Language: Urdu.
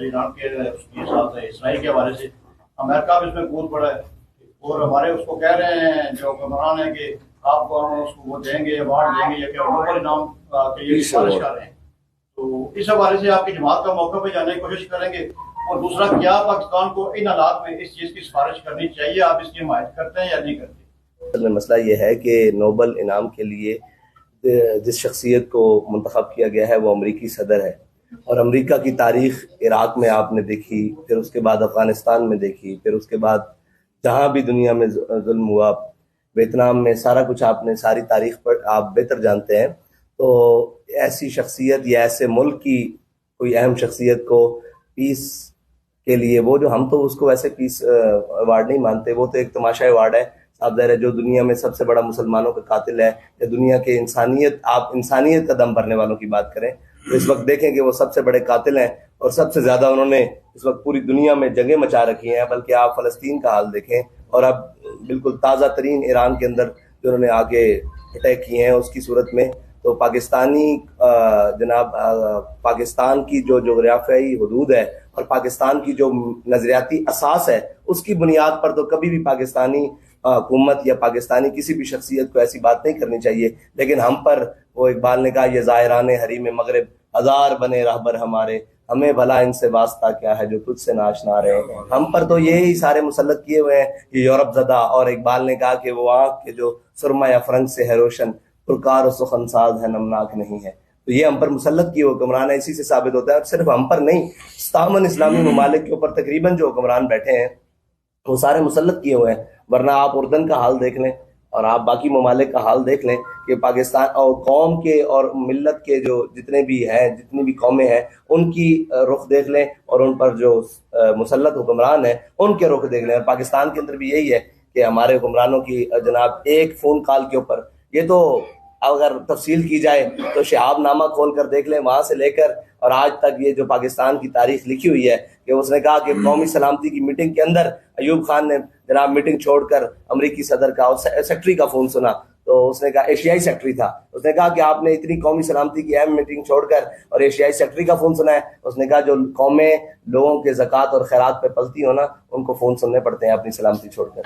ایران کے ساتھ اسرائیل کے حوالے سے امریکہ بھی اس میں کود پڑا ہے اور ہمارے اس کو کہہ رہے ہیں جو حکمران ہیں کہ آپ کو ہم اس کو وہ دیں گے ایوارڈ دیں گے یا کہ نوبل انعام کے لیے سفارش کر رہے ہیں. تو اس حوالے سے آپ کی جماعت کا موقع پہ جانے کی کوشش کریں گے؟ اور دوسرا, کیا پاکستان کو ان حالات میں اس چیز کی سفارش کرنی چاہیے؟ آپ اس کی حمایت کرتے ہیں یا نہیں کرتے؟ مسئلہ یہ ہے کہ نوبل انعام کے لیے جس شخصیت کو منتخب کیا گیا ہے وہ امریکی صدر ہے, اور امریکہ کی تاریخ عراق میں آپ نے دیکھی, پھر اس کے بعد افغانستان میں دیکھی, پھر اس کے بعد جہاں بھی دنیا میں ظلم ہوا, ویتنام میں, سارا کچھ آپ نے ساری تاریخ پر آپ بہتر جانتے ہیں. تو ایسی شخصیت یا ایسے ملک کی کوئی اہم شخصیت کو پیس کے لیے, وہ جو ہم تو اس کو ویسے پیس ایوارڈ نہیں مانتے, وہ تو ایک تماشا ایوارڈ ہے صاحب ظاہر ہے, جو دنیا میں سب سے بڑا مسلمانوں کا قاتل ہے یا دنیا کے آپ انسانیت کا دم بھرنے والوں کی بات کریں تو اس وقت دیکھیں کہ وہ سب سے بڑے قاتل ہیں, اور سب سے زیادہ انہوں نے اس وقت پوری دنیا میں جنگیں مچا رکھی ہیں. بلکہ آپ فلسطین کا حال دیکھیں, اور اب بالکل تازہ ترین ایران کے اندر جو انہوں نے آگے اٹیک کیے ہیں اس کی صورت میں, تو پاکستانی جناب پاکستان کی جو جغرافیائی حدود ہے اور پاکستان کی جو نظریاتی اساس ہے, اس کی بنیاد پر تو کبھی بھی پاکستانی حکومت یا پاکستانی کسی بھی شخصیت کو ایسی بات نہیں کرنی چاہیے. لیکن ہم پر, وہ اقبال نے کہا, یہ زائران حریم مغرب ہزار بنے رہبر ہمارے, ہمیں بھلا ان سے واسطہ کیا ہے جو تجھ سے ناشنا رہے. ہم پر تو یہی سارے مسلط کیے ہوئے ہیں یہ یورپ زدہ, اور اقبال نے کہا کہ وہ آنکھ کے جو سرما یا فرنگ سے ہے روشن, پرکار و سخن ساز ہے نمناک نہیں ہے. تو یہ ہم پر مسلط کیے ہوئے حکمران ہے, اسی سے ثابت ہوتا ہے. اور صرف ہم پر نہیں, ستامن اسلامی ممالک کے اوپر تقریباً جو حکمران بیٹھے ہیں وہ سارے مسلط کیے ہوئے ہیں. ورنہ آپ اردن کا حال دیکھ لیں اور آپ باقی ممالک کا حال دیکھ لیں کہ پاکستان اور قوم کے اور ملت کے جو جتنے بھی ہیں, جتنی بھی قومیں ہیں, ان کی رخ دیکھ لیں, اور ان پر جو مسلط حکمران ہیں ان کے رخ دیکھ لیں. اور پاکستان کے اندر بھی یہی ہے کہ ہمارے حکمرانوں کی جناب ایک فون کال کے اوپر, یہ تو اگر تفصیل کی جائے تو شہاب نامہ کھول کر دیکھ لیں, وہاں سے لے کر اور آج تک یہ جو پاکستان کی تاریخ لکھی ہوئی ہے کہ اس نے کہا کہ قومی سلامتی کی میٹنگ کے اندر ایوب خان نے جناب میٹنگ چھوڑ کر امریکی صدر کا سیکٹری کا فون سنا, تو اس نے کہا, ایشیائی سیکٹری تھا, اس نے کہا کہ آپ نے اتنی قومی سلامتی کی اہم میٹنگ چھوڑ کر اور ایشیائی سیکٹری کا فون سنا ہے. اس نے کہا جو قومیں لوگوں کے زکوٰۃ اور خیرات پہ پلتی ہو نا, ان کو فون سننے پڑتے ہیں اپنی سلامتی چھوڑ کر.